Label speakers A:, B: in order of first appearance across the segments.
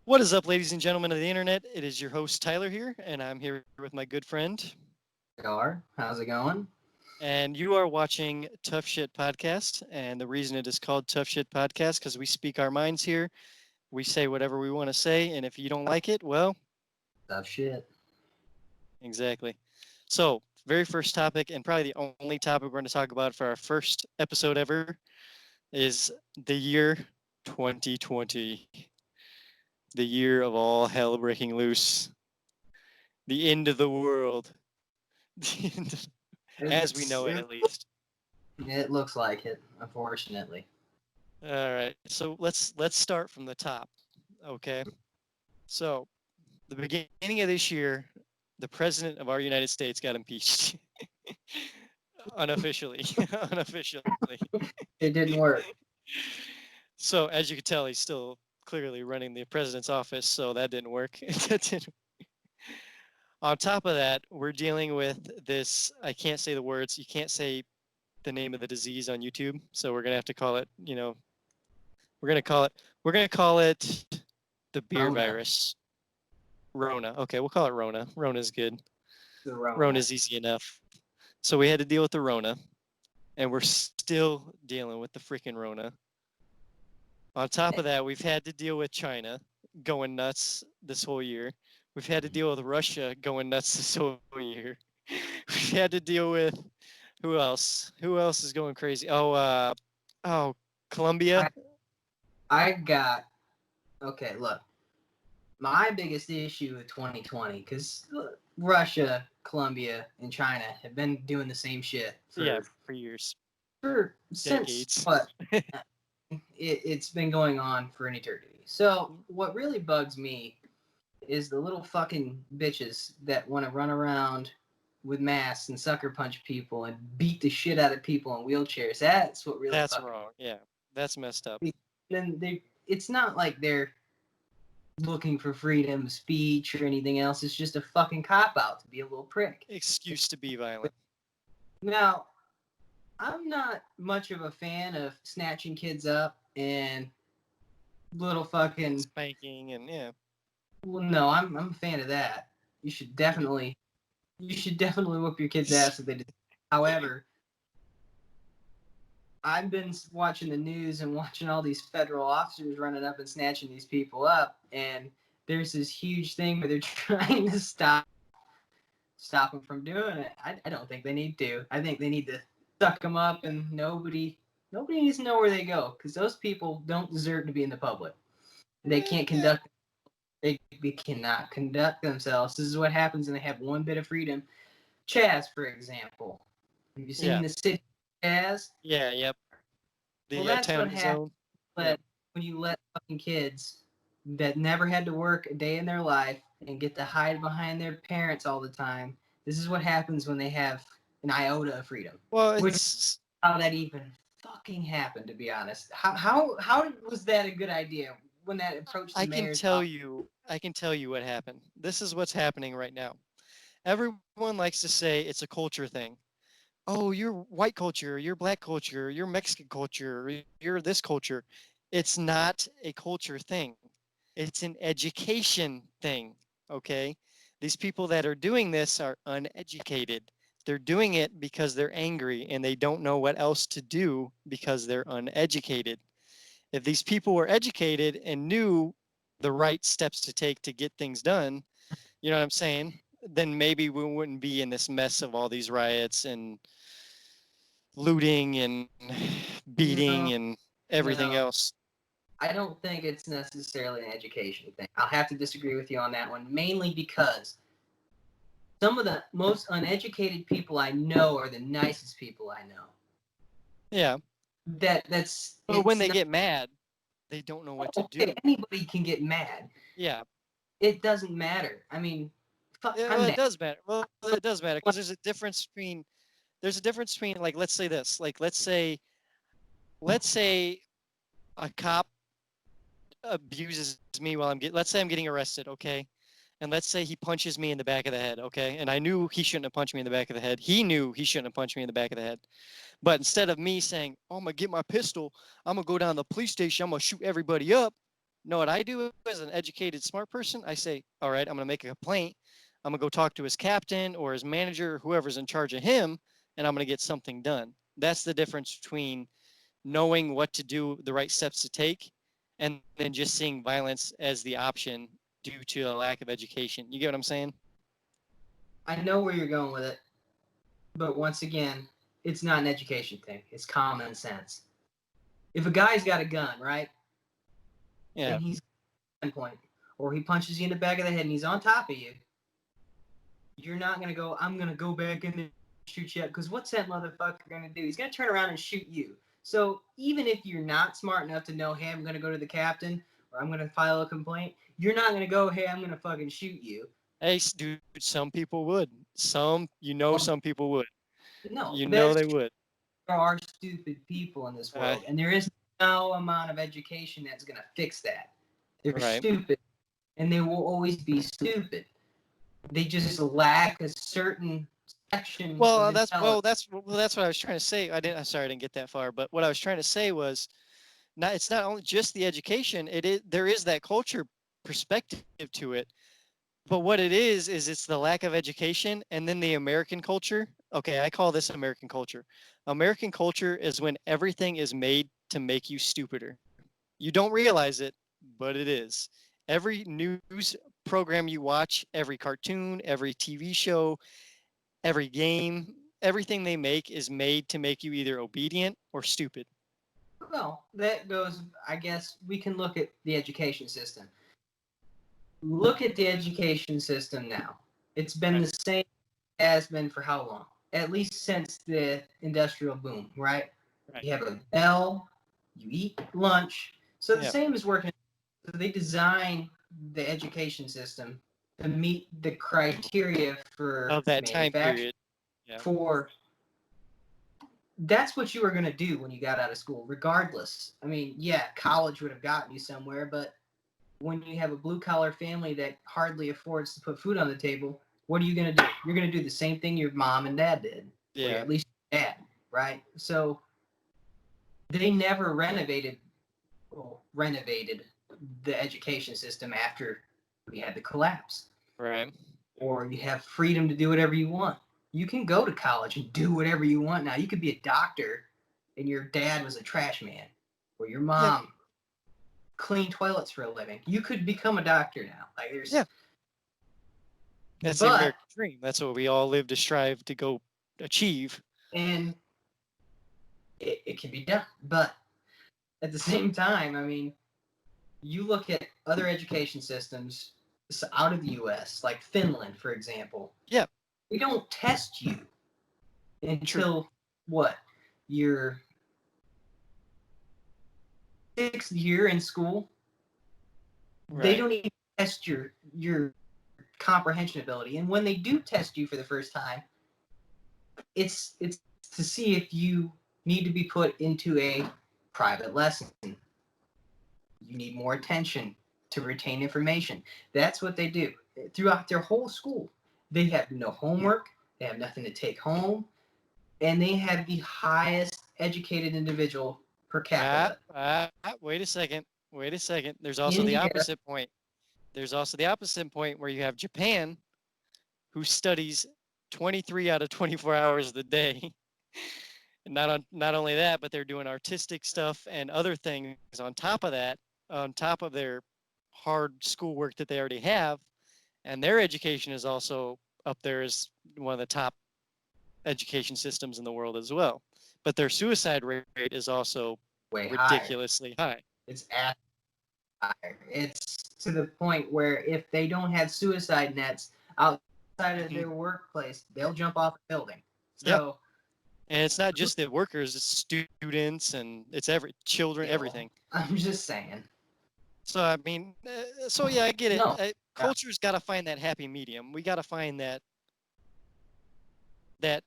A: What is up, ladies and gentlemen of the internet? It is your host, Tyler, here, and I'm here with my good friend.
B: Gar, how's it going?
A: And you are watching Tough Shit Podcast. And the reason it is called Tough Shit Podcast, because we speak our minds here. We say whatever we want to say. And if you don't like it, well,
B: Tough shit.
A: exactly. So, very first topic, and probably the only topic we're going to talk about for our first episode ever, is the year 2020. The year of all hell breaking loose. The end of the world. As we
B: It's,
A: know it,
B: it,
A: at least.
B: it looks like it, unfortunately.
A: All right, so let's start from the top. Okay, so the beginning of this year, the president of our United States got impeached unofficially. Unofficially.
B: It didn't work.
A: So as you can tell, he's still clearly running the president's office. So that didn't work. That didn't. On top of that, we're dealing with this. I can't say the words. You can't say the name of the disease on YouTube. So we're gonna have to call it. We're gonna call it. We're gonna call it the beer
B: Rona.
A: virus. Rona. Okay, we'll call it Rona. Rona's good.
B: The Rona.
A: Rona's easy enough. So we had to deal with the Rona, and we're still dealing with the freaking Rona. On top of that, we've had to deal with China going nuts this whole year. We've had to deal with Russia going nuts this whole year. We've had to deal with who else? Who else is going crazy? Oh, Colombia.
B: I, I got, okay, look, my biggest issue with 2020, because Russia, Colombia, and China have been doing the same shit
A: Yeah, for years,
B: since,
A: decades.
B: what, it's been going on for an eternity. So, what really bugs me is the little fucking bitches that want to run around with masks and sucker punch people and beat the shit out of people in wheelchairs. That's what really
A: That's
B: fucking.
A: wrong. Yeah, that's messed up.
B: Then they. It's not like they're looking for freedom of speech or anything else. It's just a fucking cop out to be a little prick.
A: Excuse to be violent.
B: Now, I'm not much of a fan of snatching kids up and little fucking.
A: Spanking and yeah.
B: Well, no, I'm a fan of that. You should definitely whoop your kid's ass if they did. However, I've been watching the news and watching all these federal officers running up and snatching these people up, and there's this huge thing where they're trying to stop them from doing it. I don't think they need to. I think they need to suck them up, and nobody needs to know where they go because those people don't deserve to be in the public. They can't conduct. They cannot conduct themselves. This is what happens when they have one bit of freedom. Chaz, for example. Have you seen
A: Yeah.
B: the city Chaz?
A: Yeah. Yep.
B: Well,
A: The
B: that's what
A: autonomy
B: happens
A: zone. Yep.
B: when you let fucking kids that never had to work a day in their life and get to hide behind their parents all the time. This is what happens when they have an iota of freedom.
A: Well,
B: Which
A: it's.
B: how that even fucking happened, to be honest. How was that a good idea when that approached the
A: I can
B: mayor's
A: tell
B: office?
A: you. I can tell you what happened. This is what's happening right now. Everyone likes to say it's a culture thing. Oh, you're white culture, you're black culture, you're Mexican culture, you're this culture. It's not a culture thing. It's an education thing. Okay. These people that are doing this are uneducated. They're doing it because they're angry and they don't know what else to do because they're uneducated. If these people were educated and knew the right steps to take to get things done, you know what I'm saying? Then maybe we wouldn't be in this mess of all these riots and looting and beating
B: No,
A: and everything
B: no.
A: else.
B: I don't think it's necessarily an education thing. I'll have to disagree with you on that one, mainly because some of the most uneducated people I know are the nicest people I know.
A: Yeah.
B: That's
A: But when
B: it's
A: they
B: not
A: get mad, they don't know what to
B: okay.
A: do.
B: Anybody can get mad.
A: Yeah.
B: It doesn't matter. I mean, fuck,
A: Yeah,
B: I'm
A: well, it
B: mad.
A: does matter. Well, it does matter because there's a difference between like let's say this. Like let's say a cop abuses me while let's say I'm getting arrested, okay? And let's say he punches me in the back of the head, okay? And I knew he shouldn't have punched me in the back of the head. He knew he shouldn't have punched me in the back of the head. But instead of me saying, "Oh, I'm gonna get my pistol, I'm gonna go down to the police station, I'm gonna shoot everybody up," No, what I do as an educated, smart person, I say, all right, I'm going to make a complaint. I'm going to go talk to his captain or his manager, whoever's in charge of him, and I'm going to get something done. That's the difference between knowing what to do, the right steps to take, and then just seeing violence as the option due to a lack of education. You get what I'm saying?
B: I know where you're going with it, but once again, it's not an education thing. It's common sense. If a guy's got a gun, right,
A: Yeah.
B: and he's at gunpoint, or he punches you in the back of the head and he's on top of you, you're not gonna go, I'm gonna go back in there and shoot you up. Because what's that motherfucker gonna do? He's gonna turn around and shoot you. So even if you're not smart enough to know, hey, I'm gonna go to the captain or I'm gonna file a complaint, you're not gonna go, hey, I'm gonna fucking shoot you.
A: Hey, dude, some people would.
B: Well,
A: Some people would.
B: no,
A: You know
B: that's
A: they
B: true.
A: would.
B: There are stupid people in this
A: Uh,
B: world, and there is no amount of education that's gonna fix that. They're
A: right.
B: stupid, and they will always be stupid. They just lack a certain section of intelligence.
A: That's what I was trying to say. I'm sorry I didn't get that far, but what I was trying to say was not it's not only just the education, it is there is that culture perspective to it. But what it is it's the lack of education and then the American culture. Okay, I call this American culture. American culture is when everything is made to make you stupider. You don't realize it, but it is. Every news program you watch, every cartoon, every TV show, every game, everything they make is made to make you either obedient or stupid.
B: Well, that goes. I guess we can look at the education system. Look at the education system now. It's been
A: Right.
B: the same as been for how long? At least since the industrial boom, right?
A: Right.
B: You have a bell, you eat lunch. So the
A: Yeah.
B: same is working. So they design the education system to meet the criteria for
A: Of that time
B: manufacturing.
A: period. Yeah.
B: For that's what you were going to do when you got out of school, regardless. I mean, yeah, college would have gotten you somewhere, but when you have a blue collar family that hardly affords to put food on the table, what are you going to do? You're going to do the same thing your mom and dad did, or
A: Yeah.
B: at least your dad, right? So they never renovated the education system after we had the collapse.
A: Right.
B: Or you have freedom to do whatever you want. You can go to college and do whatever you want now. You could be a doctor and your dad was a trash man, or your
A: Yeah.
B: mom cleaned toilets for a living. You could become a doctor now. Like
A: Yeah.
B: there's,
A: That's the
B: but
A: American dream. That's what we all live to strive to go achieve.
B: and it can be done. But at the same time, I mean, you look at other education systems out of the U.S., like Finland, for example.
A: Yeah.
B: They don't test you
A: True.
B: until what? Your sixth year in school. They
A: Right.
B: don't even test your comprehension ability. And when they do test you for the first time, it's to see if you need to be put into a private lesson. You need more attention to retain information. That's what they do throughout their whole school. They have no homework. They have nothing to take home, and they have the highest educated individual per capita
A: Wait a second. Wait a second. There's also
B: in
A: the
B: the
A: opposite point. There's also the opposite point where you have Japan, who studies 23 out of 24 hours of the day. And not only that, but they're doing artistic stuff and other things on top of that, on top of their hard schoolwork that they already have. And their education is also up there as one of the top education systems in the world as well. But their suicide rate is also
B: way higher.
A: ridiculously high.
B: It's at higher. It's to the point where if they don't have suicide nets outside of
A: Mhm.
B: their workplace, they'll jump off a building.
A: Yeah.
B: So
A: And it's not just the workers, it's students and it's children,
B: ill.
A: everything.
B: I'm just saying.
A: So I mean, so yeah, I get it.
B: No.
A: Culture's got to find that happy medium. We got to find that
B: No,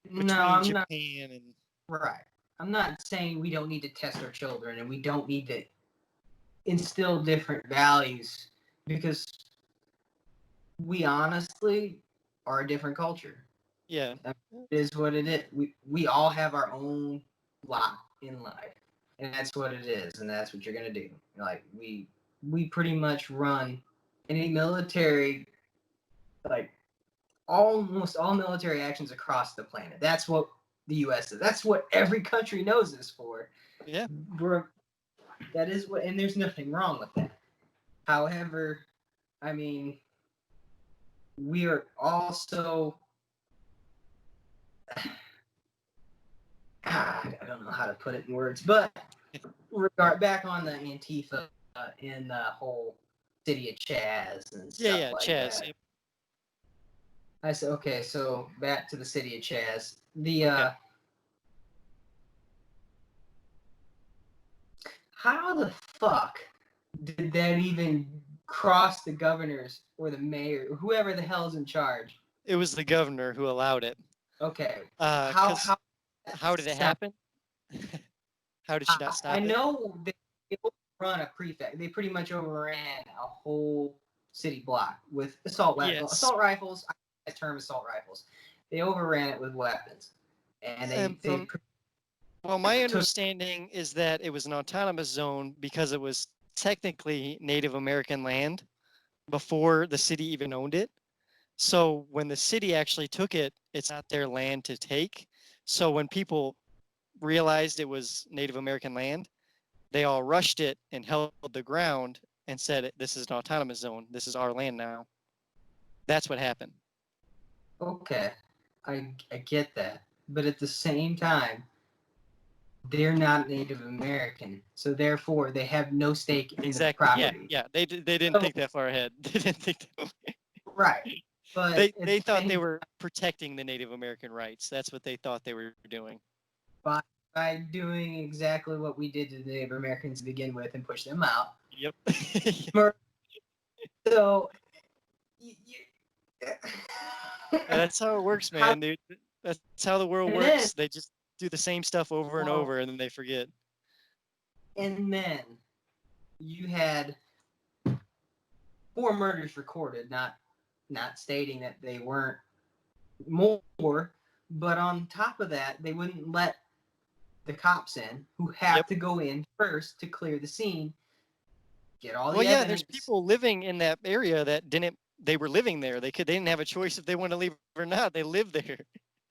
A: between
B: I'm not
A: Japan and
B: right. I'm not saying we don't need to test our children and we don't need to instill different values because we honestly are a different culture.
A: yeah,
B: It is what it is. We all have our own lot in life, and that's what it is, and that's what you're gonna do. Like we pretty much run any military, like almost all military actions across the planet. That's what the U.S. is. That's what every country knows us for.
A: Yeah.
B: We're, that is what, and there's nothing wrong with that. However, I mean, we are also, I don't know how to put it in words, but back on the Antifa in the whole city of Chaz and
A: Yeah,
B: stuff
A: yeah,
B: like
A: Chaz.
B: that.
A: Yep.
B: I said, okay, so back to the city of Chaz.
A: Okay.
B: How the fuck did that even cross the governors or the mayor, or whoever the hell's in charge?
A: It was the governor who allowed it.
B: Okay,
A: Because how did it
B: stop?
A: happen? How did she not
B: I
A: stop it?
B: know they overrun a prefect. They pretty much overran a whole city block with assault rifles.
A: Yes.
B: Assault rifles. I term assault rifles. They overran it with weapons, and
A: And
B: they
A: well, my
B: took.
A: understanding is that it was an autonomous zone because it was technically Native American land before the city even owned it. So when the city actually took it, it's not their land to take. So when people realized it was Native American land, they all rushed it and held the ground and said, "This is an autonomous zone. This is our land now." That's what happened.
B: Okay, I get that, but at the same time, they're not Native American, so therefore they have no stake in the
A: Exactly. Yeah.
B: property.
A: Yeah. They didn't
B: So,
A: think that far ahead. They didn't think that.
B: right, but at
A: They
B: the
A: thought they
B: same
A: were protecting the Native American rights. That's what they thought they were doing.
B: by, by doing exactly what we did to the Native Americans to begin with and push them out.
A: Yep.
B: So,
A: That's how it works,
B: how,
A: man, dude. That's how the world
B: and then,
A: works. They just do the same stuff over and
B: well,
A: over, and then they forget.
B: and then you had 4 murders recorded, not stating that they weren't more, but on top of that, they wouldn't let the cops in, who have
A: Yep.
B: to go in first to clear the scene, get all
A: Well,
B: the
A: yeah, there's
B: evidence.
A: people living in that area that didn't. They were living there. They didn't have a choice if they want to leave or not. They lived there.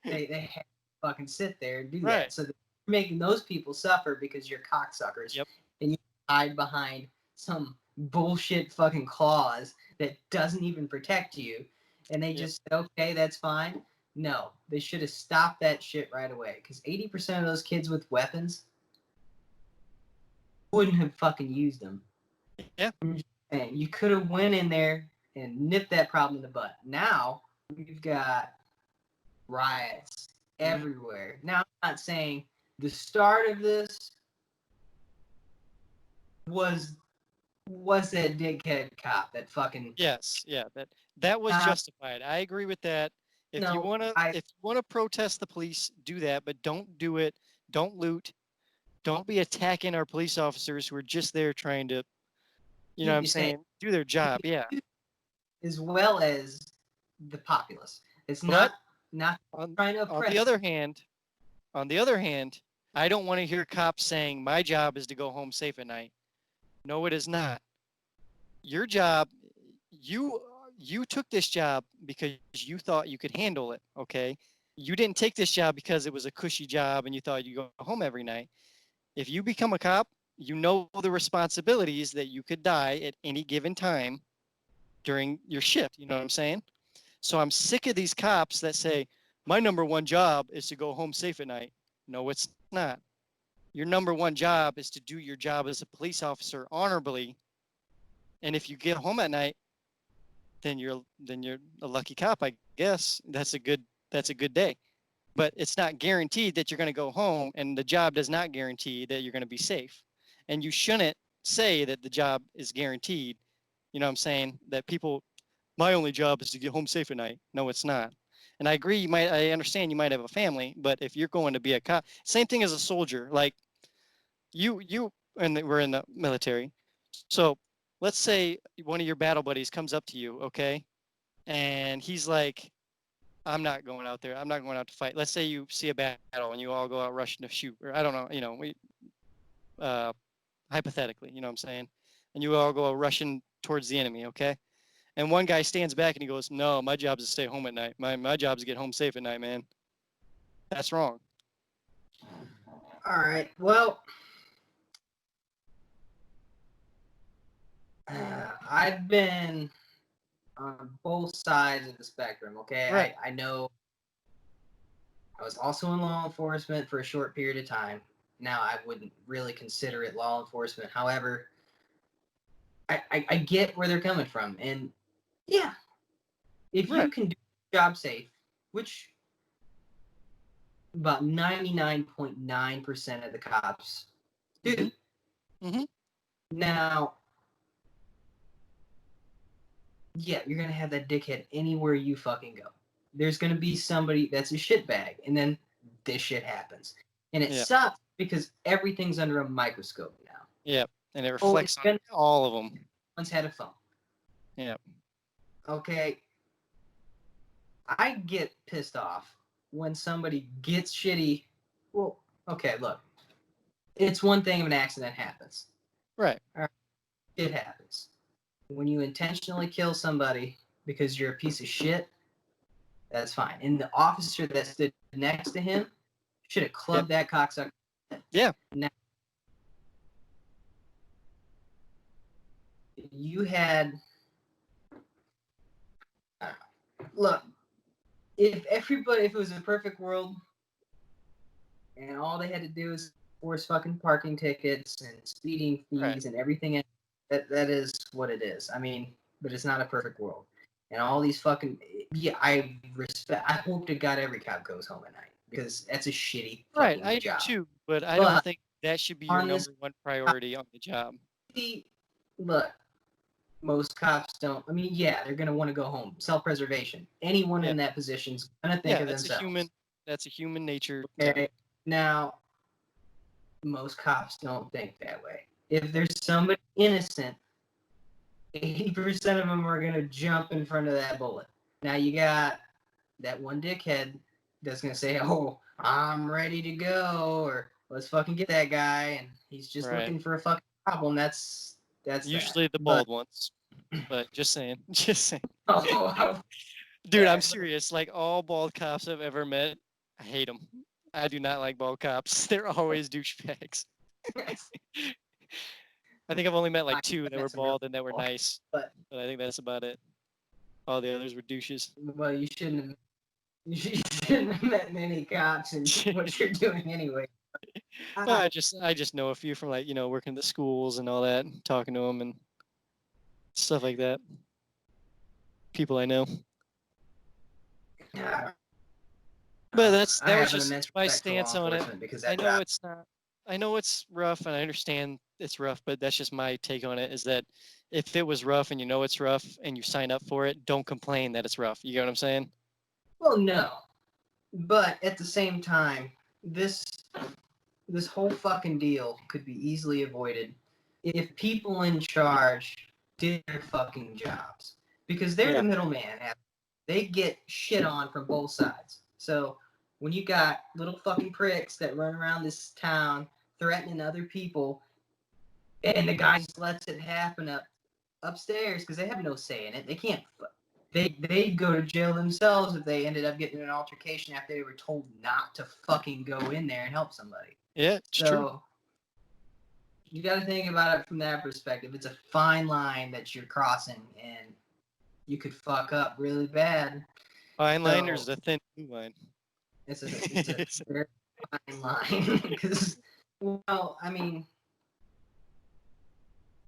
B: They have to fucking sit there and do
A: Right.
B: that. So they're making those people suffer because you're cocksuckers
A: Yep.
B: and you hide behind some bullshit fucking clause that doesn't even protect you. And they
A: Yep.
B: just said, okay, that's fine. No, they should have stopped that shit right away. Because 80% of those kids with weapons wouldn't have fucking used them.
A: Yeah.
B: And you could have went in there and nipped that problem in the butt. Now we've got riots everywhere. Now I'm not saying the start of this was that dickhead cop that fucking
A: Yes. Yeah. That was justified. I agree with that.
B: no
A: If you wanna protest the police, do that, but don't do it. Don't loot. Don't be attacking our police officers who are just there trying to, you know what
B: keep
A: I'm
B: you saying
A: saying, do their job. Yeah.
B: as well as the populace. It's
A: But
B: not
A: on
B: trying to
A: on the
B: oppress.
A: other hand, I don't want to hear cops saying my job is to go home safe at night. No, it is not. Your job, you you took this job because you thought you could handle it, okay? You didn't take this job because it was a cushy job and you thought you'd go home every night. If you become a cop, you know the responsibilities that you could die at any given time during your shift. You know what I'm saying? So I'm sick of these cops that say, my number one job is to go home safe at night. No, it's not. Your number one job is to do your job as a police officer honorably. And if you get home at night, then you're a lucky cop, I guess. That's a good day. But it's not guaranteed that you're going to go home, and the job does not guarantee that you're going to be safe. And you shouldn't say that the job is guaranteed. You know what I'm saying? That people, my only job is to get home safe at night. No, it's not. And I understand you might have a family, but if you're going to be a cop, same thing as a soldier. Like and we're in the military. So let's say one of your battle buddies comes up to you, okay, and he's like, I'm not going out there. I'm not going out to fight. Let's say you see a battle and you all go out rushing to shoot, or I don't know, uh, hypothetically, you know what I'm saying? and you all go rushing towards the enemy, okay? And one guy stands back and he goes, "No, my job is to stay home at night. My job is to get home safe at night, man." That's wrong.
B: All right. Well, I've been on both sides of the spectrum. Okay,
A: Right.
B: I know I was also in law enforcement for a short period of time. Now I wouldn't really consider it law enforcement. However, I get where they're coming from, and yeah, if
A: Right.
B: you can do your job safe, which about 99.9% of the cops do.
A: Mm-hmm.
B: Now, yeah, you're gonna have that dickhead anywhere you fucking go. There's gonna be somebody that's a shitbag, and then this shit happens, and it
A: Yeah.
B: sucks because everything's under a microscope now.
A: Yeah. And it
B: Oh,
A: reflects on all of them.
B: once had a phone.
A: Yeah.
B: Okay, I get pissed off when somebody gets shitty. Well, okay, look, it's one thing if an accident happens.
A: Right.
B: All right, it happens. When you intentionally kill somebody because you're a piece of shit, that's fine. And the officer that stood next to him should have clubbed that cocksucker.
A: Yeah.
B: Now, you had. Look, if it was a perfect world, and all they had to do is force fucking parking tickets and speeding
A: Right.
B: fees and everything, that is what it is. I mean, but it's not a perfect world. And all these fucking I hope to God every cop goes home at night because that's a shitty
A: Right.
B: fucking
A: I do
B: job.
A: too, but I don't
B: But
A: think that should be your
B: on this,
A: number one priority on the job.
B: look, most cops don't. I mean, yeah, they're gonna want to go home. Self-preservation. Anyone
A: Yeah.
B: in that position's gonna think
A: Yeah.
B: of themselves.
A: That's a human nature thing.
B: Okay. Now, most cops don't think that way. If there's somebody innocent, 80% of them are gonna jump in front of that bullet. Now you got that one dickhead that's gonna say, "Oh, I'm ready to go," or "Let's fucking get that guy," and he's just
A: Right.
B: looking for a fucking problem. That's that.
A: Usually the
B: But
A: bald ones. But just saying. Just saying.
B: oh,
A: Dude, I'm serious. Like all bald cops I've ever met, I hate them. I do not like bald cops. They're always douchebags. I think I've only met like two that were bald and that were nice,
B: but
A: but I think that's about it. All the others were douches.
B: well, you shouldn't have met many cops and what you're doing anyway.
A: Well, I just know a few from like working at the schools and all that, talking to them and stuff like that. People I know. But
B: I
A: that was
B: have an
A: just
B: immense
A: my
B: respect for law
A: stance on it.
B: enforcement because
A: I
B: that
A: know
B: job.
A: it's not. I know it's rough, and I understand it's rough, but that's just my take on it. Is that if it was rough and you know it's rough and you sign up for it, don't complain that it's rough. You get what I'm saying?
B: Well, no, but at the same time, this this whole fucking deal could be easily avoided if people in charge did their fucking jobs because they're
A: Yeah.
B: the middleman. They get shit on from both sides. So when you got little fucking pricks that run around this town threatening other people, and the guy just lets it happen upstairs because they have no say in it. They can't. They'd go to jail themselves if they ended up getting in an altercation after they were told not to fucking go in there and help somebody.
A: Yeah, it's true.
B: So you got to think about it from that perspective. It's a fine line that you're crossing, and you could fuck up really bad.
A: Fine line,
B: So
A: there's the thin blue line.
B: it's a very fine line because, well, I mean,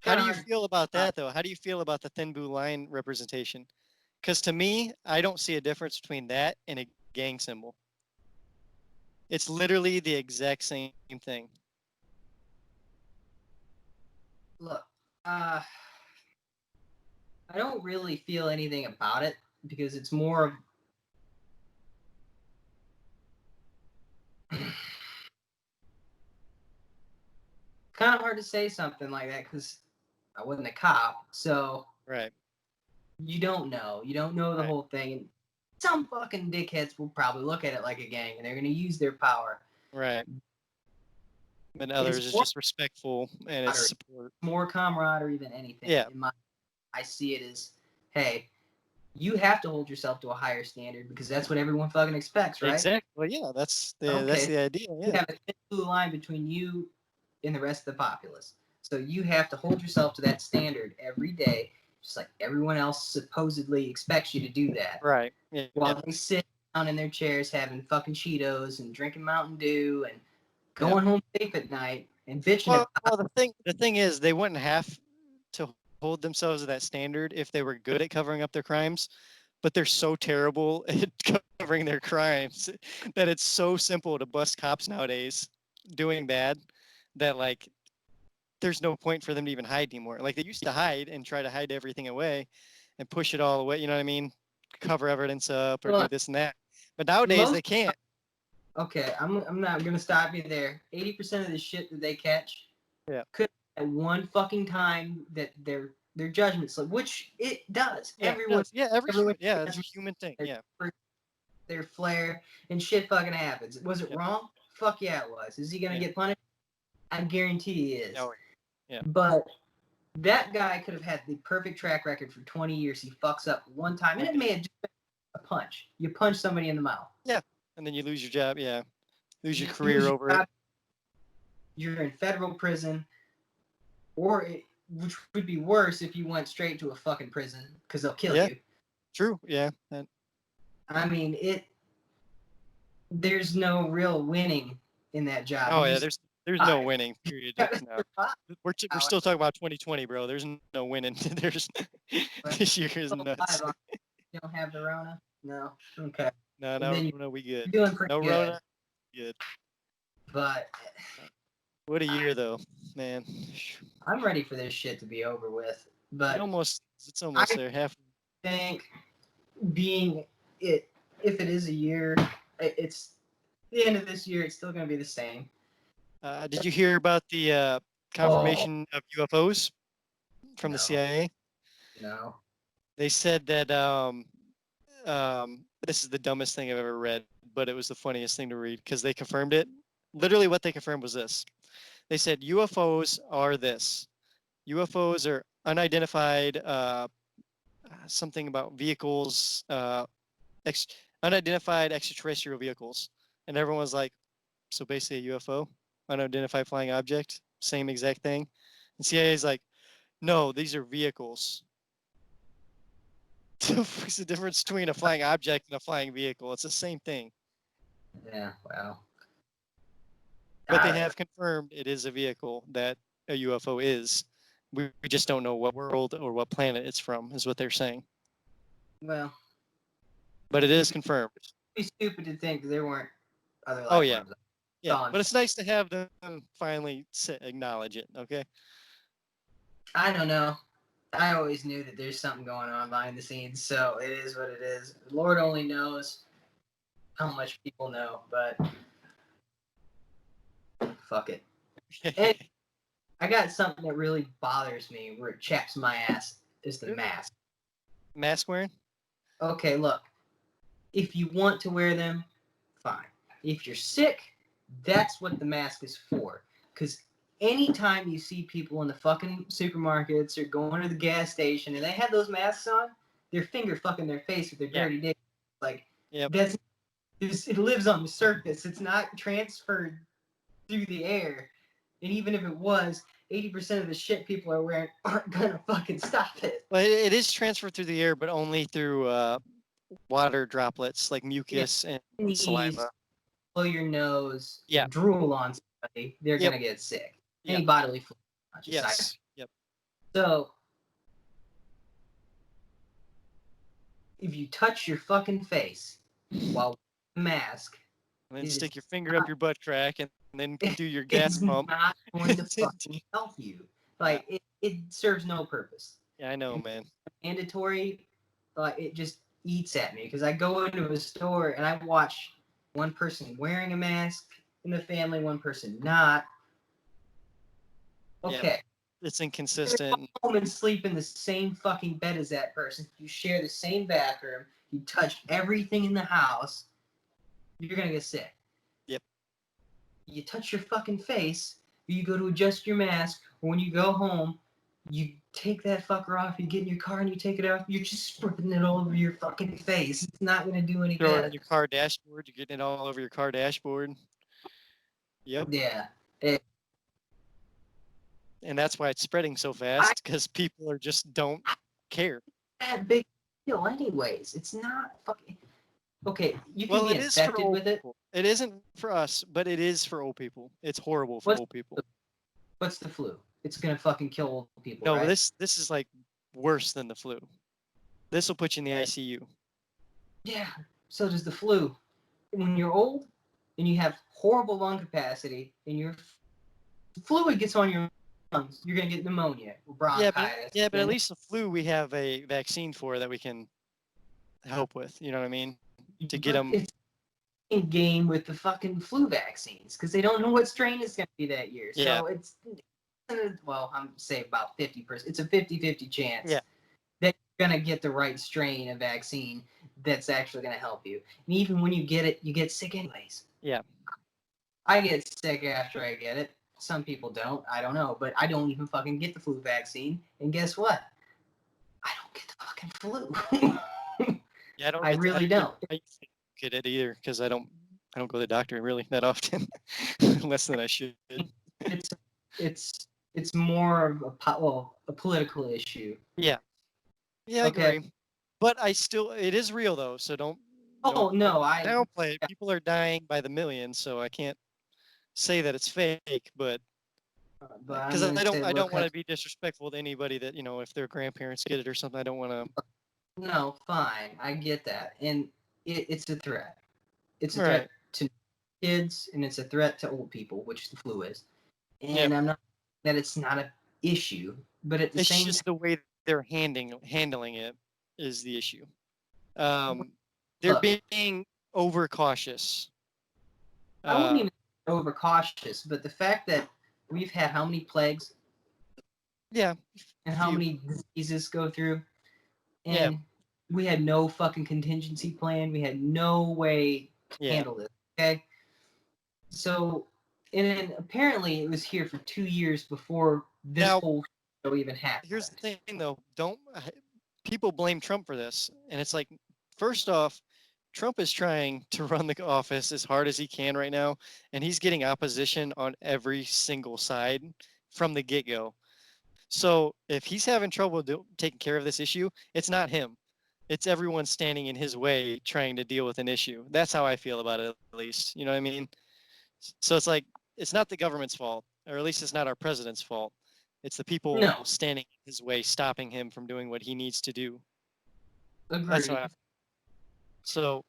A: How do you
B: hard.
A: feel about that, though? How do you feel about the thin blue line representation? Because to me, I don't see a difference between that and a gang symbol. It's literally the exact same thing.
B: Look, I don't really feel anything about it because it's more of kind of hard to say something like that because I wasn't a cop, so
A: Right.
B: you don't know. You don't know the
A: Right.
B: whole thing. And some fucking dickheads will probably look at it like a gang, and they're gonna use their power.
A: Right. And
B: It's
A: others is just respectful and it's support.
B: more camaraderie than anything.
A: Yeah.
B: I see it as, hey, you have to hold yourself to a higher standard because that's what everyone fucking expects, right?
A: Exactly. Yeah, that's the idea.
B: You
A: Yeah.
B: have a thin blue line between you and the rest of the populace. So you have to hold yourself to that standard every day, just like everyone else supposedly expects you to do that.
A: Right. Yeah.
B: While they sit down in their chairs having fucking Cheetos and drinking Mountain Dew and going home safe at night and bitching
A: Well, the thing is, they wouldn't have to hold themselves to that standard if they were good at covering up their crimes, but they're so terrible at covering their crimes that it's so simple to bust cops nowadays doing bad that like there's no point for them to even hide anymore. Like they used to hide and try to hide everything away and push it all away, you know what I mean? Cover evidence up or do this and that. But nowadays they can't.
B: Okay, I'm not gonna stop you there. 80% of the shit that they catch, could at one fucking time that their judgment slip, which it does.
A: Yeah,
B: Everyone,
A: it's a human thing. Yeah.
B: Their flair and shit fucking happens. Was it wrong? Fuck yeah, it was. Is he gonna get punished? I guarantee he is.
A: Oh, yeah.
B: But that guy could have had the perfect track record for 20 years. He fucks up one time, and it may have just been a punch. You punch somebody in the mouth.
A: Yeah, and then you lose your job. Yeah, lose your career over it.
B: You're in federal prison, which would be worse if you went straight to a fucking prison because they'll kill you.
A: True. Yeah.
B: I mean, there's no real winning in that job.
A: Oh yeah, there's no winning. Period. No. We're still talking about 2020, bro. There's no winning. There's this year is nuts.
B: You don't have the Rona? No. Okay.
A: No, we good.
B: You're doing pretty good.
A: Rona, good.
B: But
A: what a year though, man.
B: I'm ready for this shit to be over with. But
A: it's almost there. Half.
B: I think if it is a year, it's the end of this year. It's still going to be the same.
A: Did you hear about the confirmation of UFOs from the CIA?
B: No.
A: They said that this is the dumbest thing I've ever read, but it was the funniest thing to read because they confirmed it. Literally, what they confirmed was this. They said UFOs are this. UFOs are unidentified, something about vehicles, unidentified extraterrestrial vehicles. And everyone was like, so basically a UFO, unidentified flying object, same exact thing. And CIA is like, no, these are vehicles. What's the difference between a flying object and a flying vehicle? It's the same thing.
B: Yeah, well.
A: But they have confirmed it is a vehicle that a UFO is. We just don't know what world or what planet it's from, is what they're saying.
B: Well.
A: But it is confirmed.
B: It'd be stupid to think there weren't other life forms.
A: Yeah, but it's nice to have them finally acknowledge it, okay?
B: I don't know. I always knew that there's something going on behind the scenes, so it is what it is. Lord only knows how much people know, but fuck it. And I got something that really bothers me where it chaps my ass is the mask.
A: Mask wearing?
B: Okay, look. If you want to wear them, fine. If you're sick, that's what the mask is for. Because anytime you see people in the fucking supermarkets or going to the gas station and they have those masks on, they're finger fucking their face with their dirty dick. Like, it lives on the surface. It's not transferred through the air. And even if it was, 80% of the shit people are wearing aren't gonna fucking stop it.
A: Well, it is transferred through the air, but only through water droplets like mucus and saliva.
B: Blow your nose,
A: Yeah.
B: drool on somebody, they're gonna get sick. Any bodily fluid.
A: Yes. Yep.
B: So if you touch your fucking face while wearing a mask,
A: and then stick your finger up your butt crack and then do your gas pump.
B: It's not going to fucking help you. Like it serves no purpose.
A: Yeah, I know, man.
B: Mandatory, it just eats at me because I go into a store and I watch one person wearing a mask in the family, one person not. Okay.
A: Yeah, it's inconsistent.
B: You go home and sleep in the same fucking bed as that person. You share the same bathroom. You touch everything in the house. You're gonna get sick.
A: Yep.
B: you touch your fucking face, or you go to adjust your mask, or when you go home, you take that fucker off, you get in your car and you take it off, you're just spreading it all over your fucking face. It's not gonna do any
A: Throw it on
B: good.
A: your car dashboard. You're getting it all over your car dashboard. Yep.
B: Yeah.
A: And that's why it's spreading so
B: I
A: fast, because people are just don't care.
B: that big deal anyways. It's not fucking okay, you can
A: Well,
B: be
A: it is for
B: infected
A: old
B: with it.
A: people. It isn't for us, but it is for old people. It's horrible for
B: What's
A: old people.
B: what's the flu? It's gonna fucking kill old people,
A: No,
B: right?
A: this is like worse than the flu. This will put you in the ICU.
B: Yeah. So does the flu. When you're old and you have horrible lung capacity and your fluid gets on your lungs, you're gonna get pneumonia or bronchitis.
A: Yeah, but at least the flu we have a vaccine for that we can help with. You know what I mean? To get them.
B: It's in game with the fucking flu vaccines because they don't know what strain it's gonna be that year.
A: Yeah.
B: So it's well, I'm say about 50%. It's a 50-50 chance
A: Yeah.
B: that you're gonna get the right strain of vaccine that's actually gonna help you. And even when you get it, you get sick anyways.
A: Yeah.
B: I get sick after I get it. Some people don't. I don't know, but I don't even fucking get the flu vaccine. And guess what? I don't get the fucking flu.
A: Yeah, I don't.
B: I really don't.
A: I get it either because I don't go to the doctor really that often, less than I should.
B: It's more of a political issue.
A: Yeah. Yeah, I
B: Okay.
A: agree. But it is real though, so don't
B: No,
A: downplay it. People are dying by the millions, so I can't say that it's fake, but because I don't want to be disrespectful to anybody that, if their grandparents get it or something, I don't want to.
B: No, fine, I get that, and it's a threat. It's a
A: Right.
B: threat to kids, and it's a threat to old people, which the flu is. And
A: Yep.
B: I'm not that it's not an issue, but at the same
A: It's just the way they're handling it is the issue. They're
B: Look.
A: being overcautious.
B: I wouldn't even be overcautious, but the fact that we've had how many plagues
A: Yeah.
B: and how many diseases go through, and we had no fucking contingency plan. We had no way to handle this. Okay, so and then apparently it was here for 2 years before this whole show even happened.
A: Here's the thing, though. People blame Trump for this, and it's like, first off, Trump is trying to run the office as hard as he can right now, and he's getting opposition on every single side from the get-go. So if he's having trouble taking care of this issue, it's not him. It's everyone standing in his way trying to deal with an issue. That's how I feel about it, at least. You know what I mean? So it's like, it's not the government's fault, or at least it's not our president's fault. It's the people standing in his way, stopping him from doing what he needs to do.
B: Agreed.
A: That's what I feel. So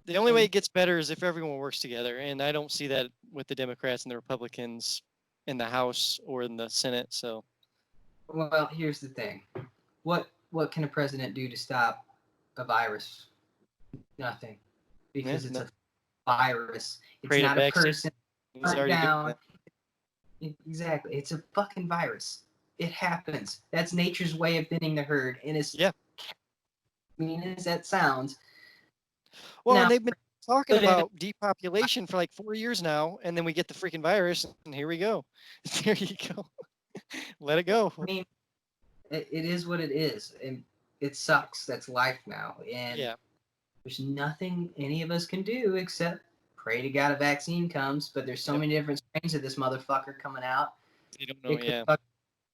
A: the only way it gets better is if everyone works together, and I don't see that with the Democrats and the Republicans in the House or in the Senate. So,
B: well, here's the thing: what can a president do to stop a virus? Nothing, because it's a virus. It's not a person.
A: He's already doing that.
B: Exactly, it's a fucking virus. It happens. That's nature's way of thinning the herd, and it's mean as that sounds.
A: Well, and they've been talking about depopulation for like 4 years now, and then we get the freaking virus, and here we go. There you go. Let it go.
B: I mean, it is what it is, and it sucks. That's life now, and there's nothing any of us can do except pray to God a vaccine comes. But there's so many different strains of this motherfucker coming out.
A: You don't know,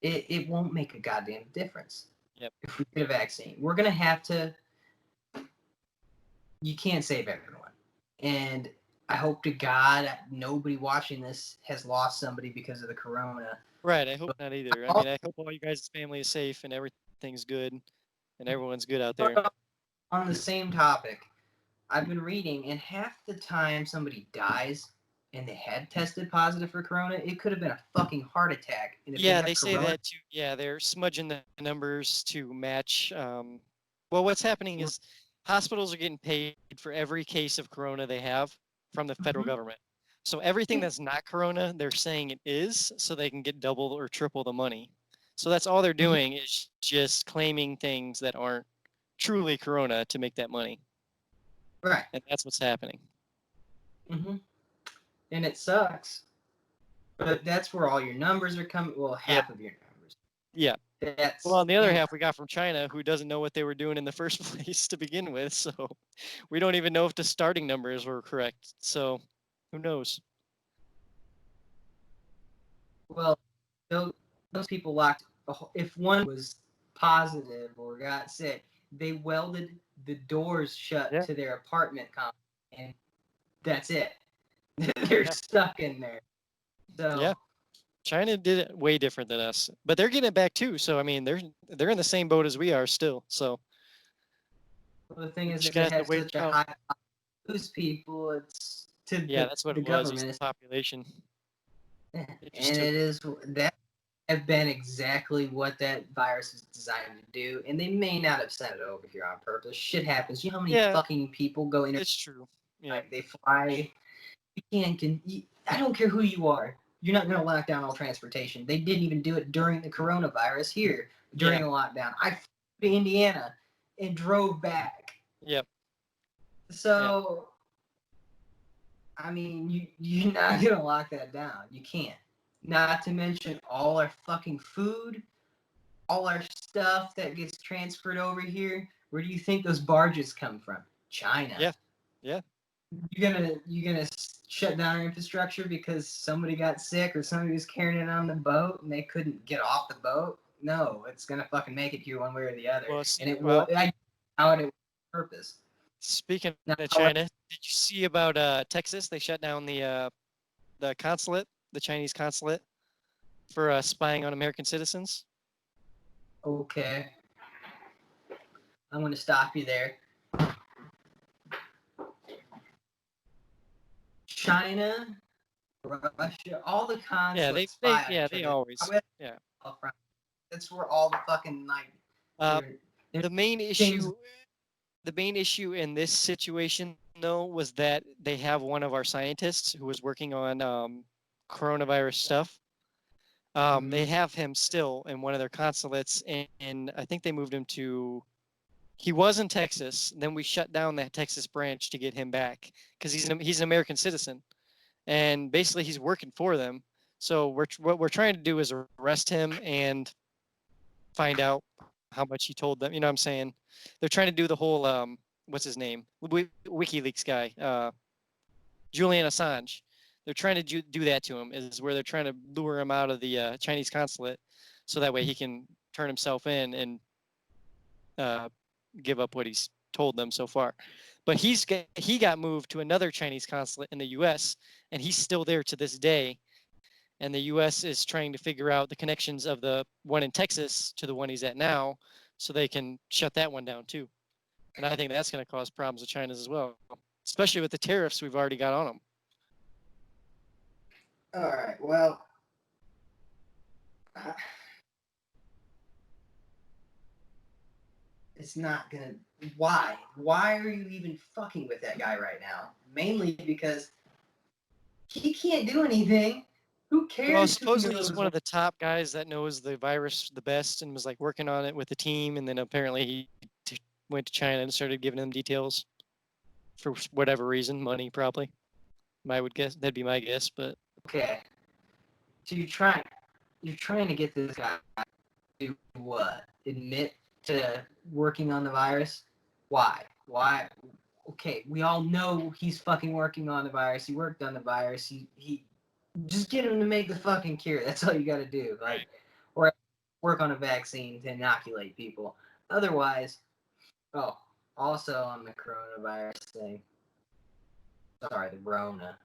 B: it won't make a goddamn difference.
A: Yep.
B: If we get a vaccine, we're gonna have to. You can't save everyone, and I hope to God nobody watching this has lost somebody because of the corona.
A: Right, I hope not either. I mean, I hope all you guys' family is safe and everything's good, and everyone's good out there.
B: On the same topic, I've been reading, and half the time somebody dies and they had tested positive for corona, it could have been a fucking heart attack. And
A: they say that too. Yeah, they're smudging the numbers to match. Well, what's happening is hospitals are getting paid for every case of corona they have from the federal government. So everything that's not corona, they're saying it is, so they can get double or triple the money. So that's all they're doing is just claiming things that aren't truly corona to make that money.
B: Right.
A: And that's what's happening.
B: and it sucks. But that's where all your numbers are coming. Well,
A: Yep.
B: half of your numbers.
A: Yeah. Well,
B: That's
A: on the other
B: and
A: half, we got from China, who doesn't know what they were doing in the first place to begin with. So we don't even know if the starting numbers were correct. So who knows?
B: well, those people locked. If one was positive or got sick, they welded the doors shut
A: Yeah.
B: to their apartment complex, and that's it. They're
A: Yeah.
B: stuck in there.
A: Yeah.
B: So
A: China did it way different than us, but they're getting it back too. So I mean, they're in the same boat as we are still. So
B: well, the thing
A: we
B: is,
A: just
B: they
A: gonna have to
B: have
A: wait
B: such
A: it
B: a
A: out.
B: high lose people. It's to
A: Yeah, that's what
B: the
A: it was. It was
B: government,
A: the population.
B: and
A: It just took.
B: it is that have been exactly what that virus is designed to do, and they may not have sent it over here on purpose. Shit happens. You know how many
A: Yeah,
B: fucking people go in?
A: it's true. Yeah.
B: Like they fly. I don't care who you are. You're not going to lock down all transportation. They didn't even do it during the coronavirus here
A: Yeah.
B: during the lockdown. I flew to Indiana and drove back.
A: Yep. Yeah.
B: So I mean, you're not going to lock that down. You can't. Not to mention all our fucking food, all our stuff that gets transferred over here. Where do you think those barges come from? China.
A: Yeah. Yeah.
B: You're gonna shut down our infrastructure because somebody got sick or somebody was carrying it on the boat and they couldn't get off the boat? No, it's gonna fucking make it here one way or the other,
A: Well,
B: and it will.
A: well,
B: How it purpose.
A: speaking
B: Now,
A: of China, did you see about Texas? They shut down the consulate, the Chinese consulate, for spying on American citizens.
B: okay, I'm gonna stop you there. China, Russia, all the
A: Yeah,
B: consulates spy on
A: yeah,
B: each
A: they
B: other.
A: always, yeah.
B: That's where all the fucking like
A: Uh,
B: their
A: the main
B: things.
A: issue, the main issue in this situation though was that they have one of our scientists who was working on coronavirus stuff. They have him still in one of their consulates, and I think they moved him to. He was in Texas. Then we shut down that Texas branch to get him back because he's an American citizen, and basically he's working for them. So what we're trying to do is arrest him and find out how much he told them. You know what I'm saying? They're trying to do the whole what's his name? WikiLeaks guy, Julian Assange. They're trying to do that to him. Is where they're trying to lure him out of the Chinese consulate, so that way he can turn himself in and uh, give up what he's told them so far. But he got moved to another Chinese consulate in the U.S. and he's still there to this day. And the U.S. is trying to figure out the connections of the one in Texas to the one he's at now, so they can shut that one down too. And I think that's going to cause problems with China as well, especially with the tariffs we've already got on them.
B: All right. Well, it's not gonna. Why? Why are you even fucking with that guy right now? Mainly because he can't do anything. Who cares?
A: Well,
B: Who
A: supposedly he's
B: knows?
A: one of the top guys that knows the virus the best and was like working on it with the team. And then apparently he went to China and started giving them details for whatever reason, money probably. I would guess that'd be my guess, but
B: Okay. So you're trying to get this guy to do what? Admit to working on the virus? Why? Why? Okay, we all know he's fucking working on the virus. He worked on the virus. He just get him to make the fucking cure. That's all you got to do. Like, or work on a vaccine to inoculate people. Otherwise, oh, also on the coronavirus thing. Sorry, the Rona.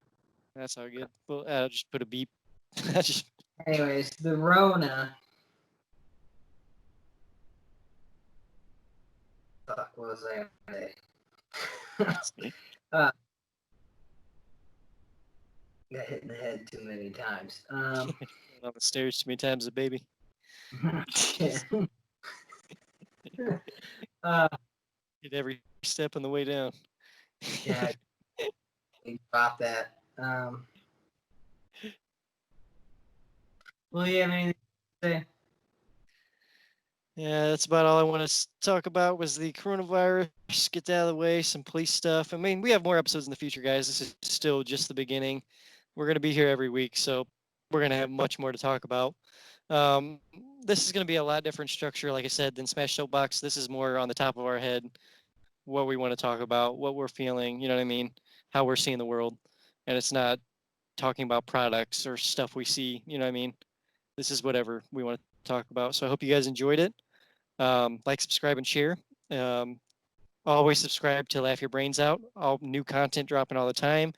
A: that's how good. Well, I'll just put a beep. just,
B: Anyways, the Rona. Fuck, what was I gonna say? Got hit in the head too many times.
A: on the stairs too many times as a baby.
B: Shit.
A: Hit every step on the way down.
B: Yeah, drop that. Well, you have anything to say?
A: Yeah, that's about all I want to talk about was the coronavirus. Get that out of the way, some police stuff. I mean, we have more episodes in the future, guys. This is still just the beginning. We're going to be here every week, so we're going to have much more to talk about. This is going to be a lot different structure, like I said, than Smash Soapbox. This is more on the top of our head, what we want to talk about, what we're feeling, you know what I mean, how we're seeing the world. And it's not talking about products or stuff we see, you know what I mean? This is whatever we want to talk about. So I hope you guys enjoyed it. Like, subscribe, and share. Um, Always subscribe to Laugh Your Brains Out. All new content dropping all the time.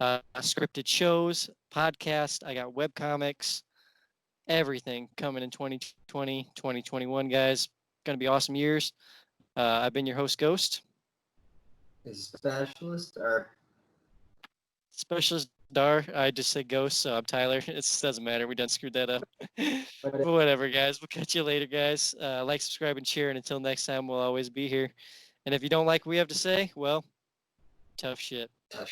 A: Scripted shows, podcast. I got web comics, everything coming in 2020, 2021, guys. Going to be awesome years. I've been your host, Ghost.
B: Is specialist or
A: Specialist Dar. I just said Ghost, so I'm Tyler. It doesn't matter. We done screwed that up.
B: what?
A: But whatever, guys. We'll catch you later, guys. Like, subscribe, and share. And until next time, we'll always be here. And if you don't like what we have to say, well, tough shit.
B: Tough